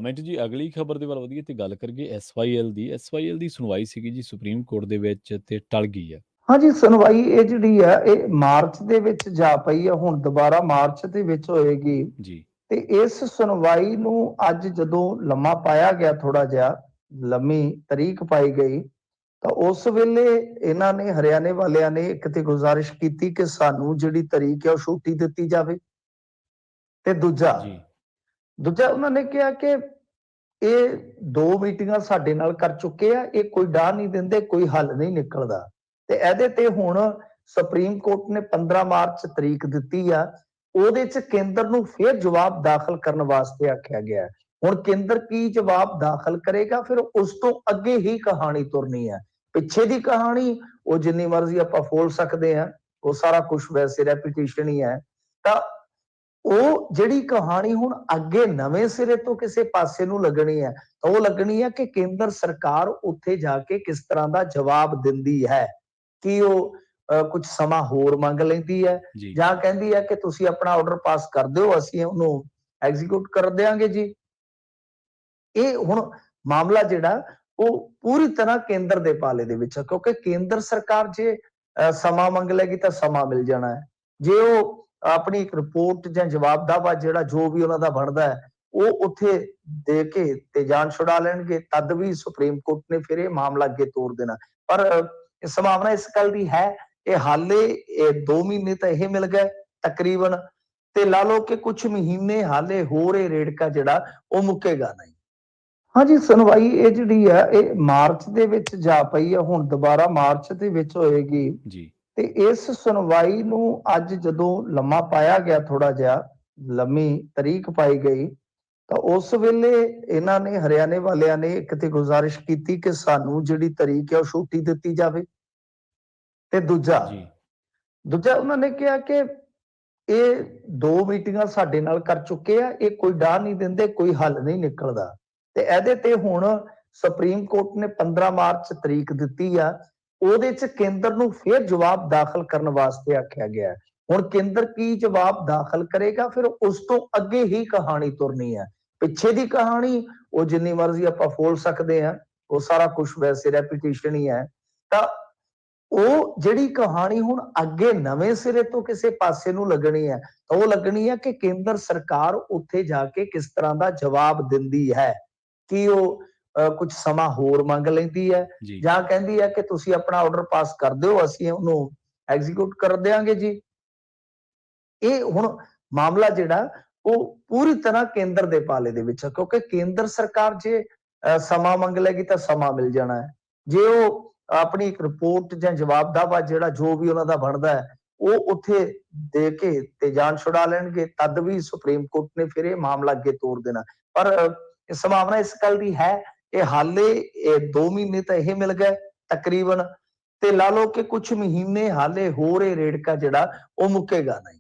ਮਿੰਟੂ ਜੀ ਅਗਲੀ ਖਬਰ ਦੇ ਵੱਲ ਵਧੀਏ ਤੇ ਗੱਲ ਕਰੀਏ ਐਸਵਾਈਐਲ ਦੀ ਸੁਣਵਾਈ ਸੀਗੀ ਜੀ ਸੁਪਰੀਮ ਕੋਰਟ ਦੇ ਵਿੱਚ ਤੇ ਟਲ ਗਈ ਹੈ। ਹਾਂਜੀ, ਸੁਣਵਾਈ ਇਹ ਜਿਹੜੀ ਆ ਇਹ ਮਾਰਚ ਦੇ ਵਿੱਚ ਜਾ ਪਈ ਆ, ਹੁਣ ਦੁਬਾਰਾ ਮਾਰਚ ਦੇ ਵਿੱਚ ਹੋਏਗੀ। ਜੀ ਤੇ ਇਸ ਸੁਣਵਾਈ ਨੂੰ ਅੱਜ ਜਦੋਂ ਲੰਮਾ ਪਾਇਆ ਗਿਆ, ਥੋੜਾ ਜਿਹਾ ਲੰਮੀ ਤਰੀਕ ਪਾਈ ਗਈ, ਤਾਂ ਉਸ ਵੇਲੇ ਇਹਨਾਂ ਨੇ ਹਰਿਆਣੇ ਵਾਲਿਆਂ ਨੇ ਇੱਕ ਤੇ ਗੁਜ਼ਾਰਿਸ਼ ਕੀਤੀ ਕਿ ਸਾਨੂੰ ਜਿਹੜੀ ਤਰੀਕ ਹੈ ਉਹ ਛੁੱਟੀ ਦਿੱਤੀ ਜਾਵੇ। ਤੇ ਦੂਜਾ ਜੀ ਦੂਜਾ ਉਹਨਾਂ ਨੇ ਕਿਹਾ ਕਿ ਇਹ ਦੋ ਮੀਟਿੰਗਾਂ ਸਾਡੇ ਨਾਲ ਕਰ ਚੁੱਕੇ ਆ, ਇਹ ਕੋਈ ਡਾਹ ਨਹੀਂ ਦਿੰਦੇ, ਕੋਈ ਹੱਲ ਨਹੀਂ ਨਿਕਲਦਾ। ਤੇ ਇਹਦੇ ਤੇ ਹੁਣ ਸੁਪਰੀਮ ਕੋਰਟ ਨੇ 15 ਮਾਰਚ ਤਰੀਕ ਦਿੱਤੀ ਆ, ਉਹਦੇ ਚ ਕੇਂਦਰ ਨੂੰ ਫਿਰ ਜਵਾਬ ਦਾਖਲ ਕਰਨ ਵਾਸਤੇ ਆਖਿਆ ਗਿਆ ਹੈ। ਹੁਣ ਕੇਂਦਰ ਕੀ ਜਵਾਬ ਦਾਖਲ ਕਰੇਗਾ, ਫਿਰ ਉਸ ਤੋਂ ਅੱਗੇ ਹੀ ਕਹਾਣੀ ਤੁਰਨੀ ਹੈ। ਪਿੱਛੇ ਦੀ ਕਹਾਣੀ ਉਹ ਜਿੰਨੀ ਮਰਜ਼ੀ ਆਪਾਂ ਫੋਲ ਸਕਦੇ ਆ, ਉਹ ਸਾਰਾ ਕੁਝ ਵੈਸੇ ਰੈਪੀਟੀਸ਼ਨ ਹੀ ਹੈ। ਤਾਂ ਉਹ ਜਿਹੜੀ ਕਹਾਣੀ ਹੁਣ ਅੱਗੇ ਨਵੇਂ ਸਿਰੇ ਤੋਂ ਕਿਸੇ ਪਾਸੇ ਨੂੰ ਲੱਗਣੀ ਹੈ, ਤਾਂ ਉਹ ਲੱਗਣੀ ਹੈ ਕਿ ਕੇਂਦਰ ਸਰਕਾਰ ਉੱਥੇ ਜਾ ਕੇ ਕਿਸ ਤਰ੍ਹਾਂ ਦਾ ਜਵਾਬ ਦਿੰਦੀ ਹੈ। ਕਿ ਉਹ ਕੁਝ ਸਮਾਂ ਹੋਰ ਮੰਗ ਲੈਂਦੀ ਹੈ, ਜੀ ਜਾਂ ਕਹਿੰਦੀ ਹੈ ਕਿ ਤੁਸੀਂ ਆਪਣਾ ਆਰਡਰ ਪਾਸ ਕਰ ਦਿਓ, ਅਸੀਂ ਉਹਨੂੰ ਐਗਜ਼ੀਕਿਊਟ ਕਰ ਦਿਆਂਗੇ ਜੀ। ਇਹ ਹੁਣ ਮਾਮਲਾ ਜਿਹੜਾ ਉਹ ਪੂਰੀ ਤਰ੍ਹਾਂ ਕੇਂਦਰ ਦੇ ਪਾਲੇ ਦੇ ਵਿੱਚ ਹੈ, ਕਿਉਂਕਿ ਕੇਂਦਰ ਸਰਕਾਰ ਜੇ ਸਮਾਂ ਮੰਗ ਲੇਗੀ ਤਾਂ ਸਮਾਂ ਮਿਲ ਜਾਣਾ ਹੈ। ਜੇ ਉਹ ਆਪਣੀ ਇੱਕ ਰਿਪੋਰਟ ਜਾਂ ਜਵਾਬ ਦਾਵਾ ਜਿਹੜਾ ਜੋ ਵੀ ਉਹਨਾਂ ਦਾ ਬਣਦਾ ਹੈ ਉਹ ਉੱਥੇ ਦੇ ਕੇ ਤੇ ਜਾਨ ਛੁਡਾ ਲੈਣਗੇ, ਤਦ ਵੀ ਸੁਪਰੀਮ ਕੋਰਟ ਨੇ ਫਿਰ ਇਹ ਮਾਮਲਾ ਅੱਗੇ ਤੋਰ ਦੇਣਾ। ਪਰ ਸੰਭਾਵਨਾ ਇਸ ਗੱਲ ਦੀ ਹੈ ਕਿ ਹਾਲੇ 2 ਮਹੀਨੇ ਤਾਂ ਇਹ ਮਿਲ ਗਏ ਤਕਰੀਬਨ, ਤੇ ਲਾ ਲਓ ਕਿ ਕੁਝ ਮਹੀਨੇ ਹਾਲੇ ਹੋਰ ਇਹ ਰੇੜਕਾ ਜਿਹੜਾ ਉਹ ਮੁੱਕੇਗਾ ਨਹੀਂ। ਹਾਂਜੀ, ਸੁਣਵਾਈ ਇਹ ਜਿਹੜੀ ਆ ਇਹ ਮਾਰਚ ਦੇ ਵਿੱਚ ਜਾ ਪਈ ਆ, ਹੁਣ ਦੁਬਾਰਾ ਮਾਰਚ ਦੇ ਵਿੱਚ ਹੋਏਗੀ। ਜੀ ਤੇ ਇਸ ਸੁਣਵਾਈ ਨੂੰ ਅੱਜ ਜਦੋਂ ਲੰਮਾ ਪਾਇਆ ਗਿਆ, ਥੋੜਾ ਜਿਹਾ ਲੰਮੀ ਤਰੀਕ ਪਾਈ ਗਈ, ਤਾਂ ਉਸ ਵੇਲੇ ਇਹਨਾਂ ਨੇ ਹਰਿਆਣੇ ਵਾਲਿਆਂ ਨੇ ਇੱਕ ਤੇ ਗੁਜ਼ਾਰਿਸ਼ ਕੀਤੀ ਕਿ ਸਾਨੂੰ ਜਿਹੜੀ ਤਰੀਕ ਹੈ ਉਹ ਛੁੱਟੀ ਦਿੱਤੀ ਜਾਵੇ। ਤੇ ਦੂਜਾ ਜੀ ਦੂਜਾ ਉਹਨਾਂ ਨੇ ਕਿਹਾ ਕਿ ਇਹ ਦੋ ਮੀਟਿੰਗਾਂ ਸਾਡੇ ਨਾਲ ਕਰ ਚੁੱਕੇ ਆ, ਇਹ ਕੋਈ ਡਾਹ ਨਹੀਂ ਦਿੰਦੇ, ਕੋਈ ਹੱਲ ਨਹੀਂ ਨਿਕਲਦਾ। ਤੇ ਇਹਦੇ ਤੇ ਹੁਣ ਸੁਪਰੀਮ ਕੋਰਟ ਨੇ 15 ਮਾਰਚ ਤਰੀਕ ਦਿੱਤੀ ਆ, ਉਹਦੇ ਚ ਕੇਂਦਰ ਨੂੰ ਫਿਰ ਜਵਾਬ ਦਾਖਲ ਕਰਨ ਵਾਸਤੇ ਆਖਿਆ ਗਿਆ ਹੈ। ਹੁਣ ਕੇਂਦਰ ਕੀ ਜਵਾਬ ਦਾਖਲ ਕਰੇਗਾ, ਫਿਰ ਉਸ ਤੋਂ ਅੱਗੇ ਹੀ ਕਹਾਣੀ ਤੁਰਨੀ ਹੈ। ਪਿੱਛੇ ਦੀ ਕਹਾਣੀ ਉਹ ਜਿੰਨੀ ਮਰਜ਼ੀ ਆਪਾਂ ਫੋਲ ਸਕਦੇ ਆ, ਉਹ ਸਾਰਾ ਕੁਝ ਵੈਸੇ ਰੈਪੀਟੀਸ਼ਨ ਹੀ ਹੈ। ਤਾਂ ਉਹ ਜਿਹੜੀ ਕਹਾਣੀ ਹੁਣ ਅੱਗੇ ਨਵੇਂ ਸਿਰੇ ਤੋਂ ਕਿਸੇ ਪਾਸੇ ਨੂੰ ਲੱਗਣੀ ਹੈ, ਤਾਂ ਉਹ ਲੱਗਣੀ ਹੈ ਕਿ ਕੇਂਦਰ ਸਰਕਾਰ ਉੱਥੇ ਜਾ ਕੇ ਕਿਸ ਤਰ੍ਹਾਂ ਦਾ ਜਵਾਬ ਦਿੰਦੀ ਹੈ। ਕਿ ਉਹ ਕੁਝ ਸਮਾਂ ਹੋਰ ਮੰਗ ਲੈਂਦੀ ਹੈ, ਜੀ ਜਾਂ ਕਹਿੰਦੀ ਹੈ ਕਿ ਤੁਸੀਂ ਆਪਣਾ ਆਰਡਰ ਪਾਸ ਕਰ ਦਿਓ, ਅਸੀਂ ਉਹਨੂੰ ਐਗਜ਼ੀਕਿਊਟ ਕਰ ਦਿਆਂਗੇ ਜੀ। ਇਹ ਹੁਣ ਮਾਮਲਾ ਜਿਹੜਾ ਉਹ ਪੂਰੀ ਤਰ੍ਹਾਂ ਕੇਂਦਰ ਦੇ ਪਾਲੇ ਦੇ ਵਿੱਚ ਹੈ, ਕਿਉਂਕਿ ਕੇਂਦਰ ਸਰਕਾਰ ਜੇ ਸਮਾਂ ਮੰਗ ਲੇਗੀ ਤਾਂ ਸਮਾਂ ਮਿਲ ਜਾਣਾ ਹੈ। ਜੇ ਉਹ ਆਪਣੀ ਇੱਕ ਰਿਪੋਰਟ ਜਾਂ ਜਵਾਬ ਦਾਵਾ ਜਿਹੜਾ ਜੋ ਵੀ ਉਹਨਾਂ ਦਾ ਬਣਦਾ ਹੈ ਉਹ ਉੱਥੇ ਦੇ ਕੇ ਤੇ ਜਾਨ ਛੁਡਾ ਲੈਣਗੇ, ਤਦ ਵੀ ਸੁਪਰੀਮ ਕੋਰਟ ਨੇ ਫਿਰ ਇਹ ਮਾਮਲਾ ਅੱਗੇ ਤੋਰ ਦੇਣਾ। ਪਰ ਸੰਭਾਵਨਾ ਇਸ ਗੱਲ ਦੀ ਹੈ ਕਿ ਹਾਲੇ 2 ਮਹੀਨੇ ਤਾਂ ਇਹ ਮਿਲ ਗਏ ਤਕਰੀਬਨ, ਤੇ ਲਾ ਲਓ ਕਿ ਕੁਝ ਮਹੀਨੇ ਹਾਲੇ ਹੋਰ ਇਹ ਰੇੜਕਾ ਜਿਹੜਾ ਉਹ ਮੁੱਕੇਗਾ ਨਹੀਂ।